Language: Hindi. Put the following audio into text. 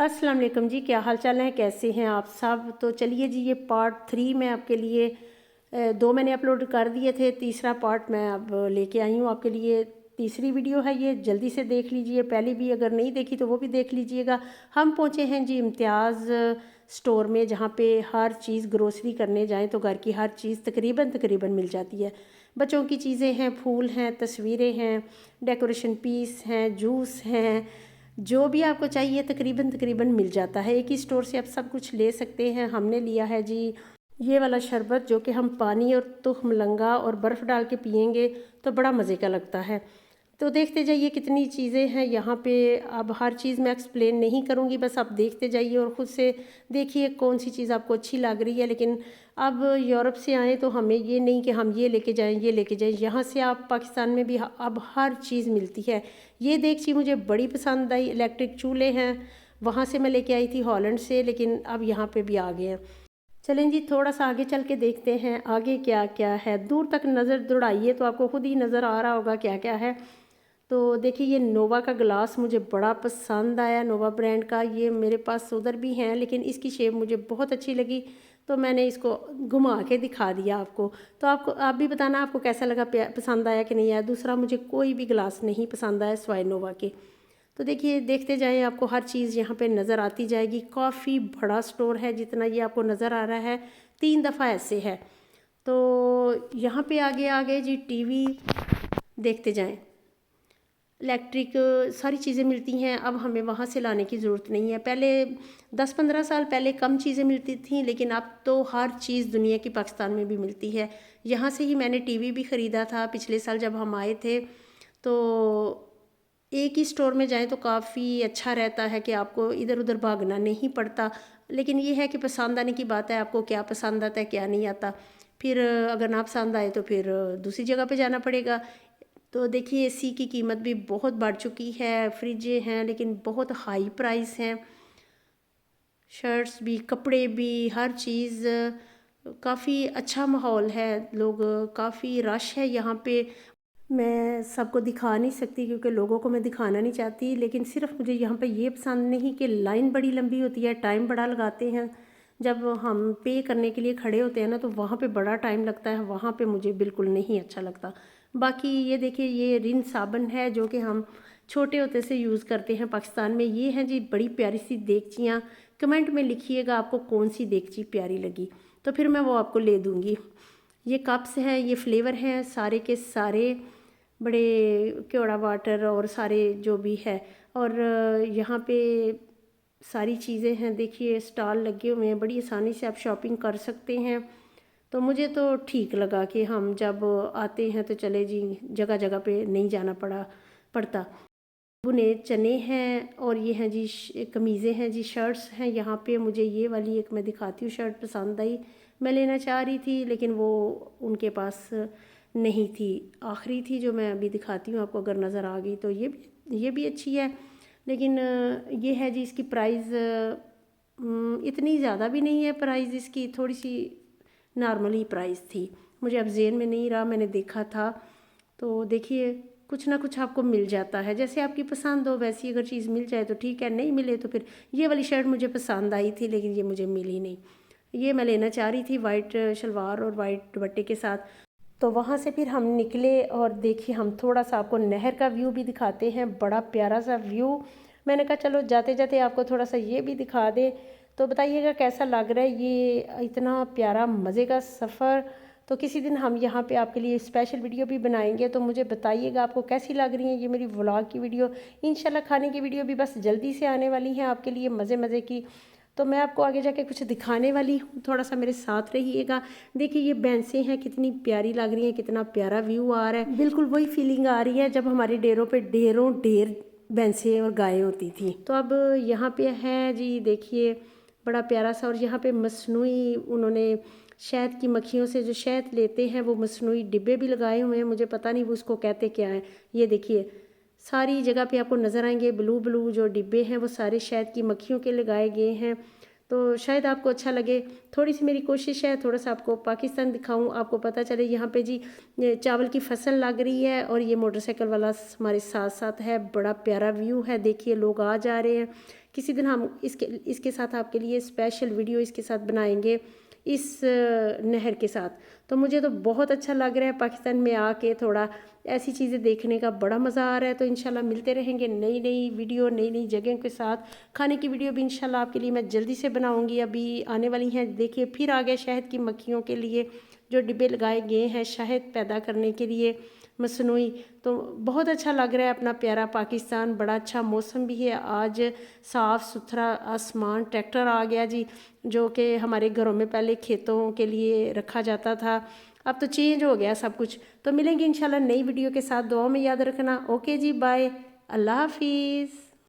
अस्सलाम वालेकुम जी, क्या हाल चाल है, कैसे हैं आप सब। तो चलिए जी, ये पार्ट 3 मैं आपके लिए 2 मैंने अपलोड कर दिए थे, तीसरा पार्ट मैं अब लेके आई हूँ आपके लिए। तीसरी वीडियो है ये, जल्दी से देख लीजिए। पहले भी अगर नहीं देखी तो वो भी देख लीजिएगा। हम पहुँचे हैं जी इम्तियाज़ स्टोर में, जहाँ पे हर चीज़ ग्रोसरी करने जाएँ तो घर की हर चीज़ तकरीबन तकरीबन मिल जाती है। बच्चों की चीज़ें हैं, फूल हैं, तस्वीरें हैं, डेकोरेशन पीस हैं, जूस हैं, जो भी आपको चाहिए तकरीबन तकरीबन मिल जाता है। एक ही स्टोर से आप सब कुछ ले सकते हैं। हमने लिया है जी ये वाला शरबत, जो कि हम पानी और तुख मलंगा और बर्फ़ डाल के पियेंगे तो बड़ा मज़े का लगता है। तो देखते जाइए कितनी चीज़ें हैं यहाँ पे। अब हर चीज़ मैं एक्सप्लेन नहीं करूँगी, बस आप देखते जाइए और ख़ुद से देखिए कौन सी चीज़ आपको अच्छी लग रही है। लेकिन अब यूरोप से आए तो हमें ये नहीं कि हम ये लेके जाएं ये लेके जाएं। यहाँ से आप पाकिस्तान में भी अब हर चीज़ मिलती है। ये देगची मुझे बड़ी पसंद आई। इलेक्ट्रिक चूल्हे हैं, वहाँ से मैं लेके आई थी हॉलैंड से, लेकिन अब यहाँ पे भी आ गए हैं। चलें जी, थोड़ा सा आगे चल के देखते हैं आगे क्या क्या है। दूर तक नज़र दौड़ाइए तो आपको खुद ही नज़र आ रहा होगा क्या क्या है। तो देखिए ये नोवा का गिलास मुझे बड़ा पसंद आया, नोवा ब्रांड का। ये मेरे पास उधर भी हैं, लेकिन इसकी शेप मुझे बहुत अच्छी लगी तो मैंने इसको घुमा के दिखा दिया आपको। तो आप भी बताना आपको कैसा लगा, पसंद आया कि नहीं आया। दूसरा मुझे कोई भी गिलास नहीं पसंद आया सिवाय नोवा के। तो देखिए देखते जाएं, आपको हर चीज़ यहाँ पे नज़र आती जाएगी। काफ़ी बड़ा स्टोर है, जितना ये आपको नज़र आ रहा है 3 दफ़ा ऐसे है। तो यहाँ पे आगे आगे जी टीवी देखते जाएं, इलेक्ट्रिक सारी चीज़ें मिलती हैं। अब हमें वहाँ से लाने की ज़रूरत नहीं है। पहले 10-15 साल पहले कम चीज़ें मिलती थी, लेकिन अब तो हर चीज़ दुनिया की पाकिस्तान में भी मिलती है। यहाँ से ही मैंने टीवी भी ख़रीदा था पिछले साल जब हम आए थे। तो एक ही स्टोर में जाएं तो काफ़ी अच्छा रहता है कि आपको इधर उधर भागना नहीं पड़ता। लेकिन ये है कि पसंद आने की बात है, आपको क्या पसंद आता है क्या नहीं आता। फिर अगर ना पसंद आए तो फिर दूसरी जगह पे जाना पड़ेगा। तो देखिए एसी की कीमत भी बहुत बढ़ चुकी है। फ्रिजें हैं लेकिन बहुत हाई प्राइस हैं। शर्ट्स भी, कपड़े भी, हर चीज़। काफ़ी अच्छा माहौल है, लोग काफ़ी रश है यहाँ पे। मैं सबको दिखा नहीं सकती क्योंकि लोगों को मैं दिखाना नहीं चाहती, लेकिन सिर्फ मुझे यहाँ पे ये पसंद नहीं कि लाइन बड़ी लंबी होती है, टाइम बड़ा लगाते हैं। जब हम पे करने के लिए खड़े होते हैं ना, तो वहाँ पे बड़ा टाइम लगता है, वहाँ पे मुझे बिल्कुल नहीं अच्छा लगता। बाकी ये देखिए, ये रिन साबन है जो कि हम छोटे होते से यूज़ करते हैं पाकिस्तान में। ये हैं जी बड़ी प्यारी सी देगचियाँ। कमेंट में लिखिएगा आपको कौन सी देगची प्यारी लगी, तो फिर मैं वो आपको ले दूँगी। ये कप्स हैं, ये फ्लेवर हैं सारे के सारे, बड़े केवड़ा वाटर और सारे जो भी है। और यहाँ पे सारी चीज़ें हैं, देखिए स्टॉल लगे हुए हैं, बड़ी आसानी से आप शॉपिंग कर सकते हैं। तो मुझे तो ठीक लगा कि हम जब आते हैं तो चले जी, जगह जगह पे नहीं जाना पड़ता। बुने चने हैं और ये हैं जी कमीज़ें हैं जी, शर्ट्स हैं। यहाँ पे मुझे ये वाली एक मैं दिखाती हूँ शर्ट पसंद आई, मैं लेना चाह रही थी लेकिन वो उनके पास नहीं थी, आखिरी थी जो मैं अभी दिखाती हूँ आपको, अगर नज़र आ गई तो। ये भी अच्छी है, लेकिन ये है जी इसकी प्राइस इतनी ज़्यादा भी नहीं है। प्राइस इसकी थोड़ी सी नॉर्मल ही प्राइस थी, मुझे अब जेन में नहीं रहा, मैंने देखा था। तो देखिए कुछ ना कुछ आपको मिल जाता है, जैसे आपकी पसंद हो वैसी अगर चीज़ मिल जाए तो ठीक है, नहीं मिले तो फिर ये वाली शर्ट मुझे पसंद आई थी लेकिन ये मुझे मिली नहीं। ये मैं लेना चाह रही थी वाइट शलवार और वाइट दुपट्टे के साथ। तो वहाँ से फिर हम निकले और देखिए हम थोड़ा सा आपको नहर का व्यू भी दिखाते हैं, बड़ा प्यारा सा व्यू। मैंने कहा चलो जाते जाते आपको थोड़ा सा ये भी दिखा दे, तो बताइएगा कैसा लग रहा है ये इतना प्यारा मज़े का सफ़र। तो किसी दिन हम यहाँ पे आपके लिए स्पेशल वीडियो भी बनाएंगे, तो मुझे बताइएगा आपको कैसी लग रही है ये मेरी व्लॉग की वीडियो। इंशाल्लाह खाने की वीडियो भी बस जल्दी से आने वाली हैं आपके लिए मज़े मज़े की। तो मैं आपको आगे जाके कुछ दिखाने वाली हूँ, थोड़ा सा मेरे साथ रहिएगा। देखिए ये बेंसें हैं, कितनी प्यारी लग रही हैं, कितना प्यारा व्यू आ रहा है। बिल्कुल वही फीलिंग आ रही है जब हमारे डेरों पे ढेरों ढेर भैंसें और गायें होती थी। तो अब यहाँ पे है जी देखिए बड़ा प्यारा सा, और यहाँ पे मसनूई उन्होंने शहद की मक्खियों से जो शहद लेते हैं वो मसनूई डिब्बे भी लगाए हुए हैं, मुझे पता नहीं वो उसको कहते क्या है। ये देखिए सारी जगह पे आपको नज़र आएंगे ब्लू ब्लू जो डिब्बे हैं वो सारे शहद की मक्खियों के लगाए गए हैं। तो शायद आपको अच्छा लगे। थोड़ी सी मेरी कोशिश है थोड़ा सा आपको पाकिस्तान दिखाऊं, आपको पता चले। यहाँ पे जी चावल की फसल लग रही है और ये मोटरसाइकिल वाला हमारे साथ साथ है, बड़ा प्यारा व्यू है। देखिए लोग आ जा रहे हैं, किसी दिन हम इसके साथ आपके लिए स्पेशल वीडियो इसके साथ बनाएंगे, इस नहर के साथ। तो मुझे तो बहुत अच्छा लग रहा है पाकिस्तान में आके, थोड़ा ऐसी चीज़ें देखने का बड़ा मज़ा आ रहा है। तो इंशाल्लाह मिलते रहेंगे नई नई वीडियो, नई नई जगह के साथ। खाने की वीडियो भी इंशाल्लाह आपके लिए मैं जल्दी से बनाऊंगी, अभी आने वाली हैं। देखिए फिर आ गया शहद की मक्खियों के लिए जो डिब्बे लगाए गए हैं शहद पैदा करने के लिए मसनूई। तो बहुत अच्छा लग रहा है अपना प्यारा पाकिस्तान, बड़ा अच्छा मौसम भी है आज, साफ़ सुथरा आसमान। ट्रैक्टर आ गया जी, जो कि हमारे घरों में पहले खेतों के लिए रखा जाता था, अब तो चेंज हो गया सब कुछ। तो मिलेंगे इंशाल्लाह नई वीडियो के साथ, दुआ में याद रखना। ओके जी, बाय, अल्लाह हाफिज़।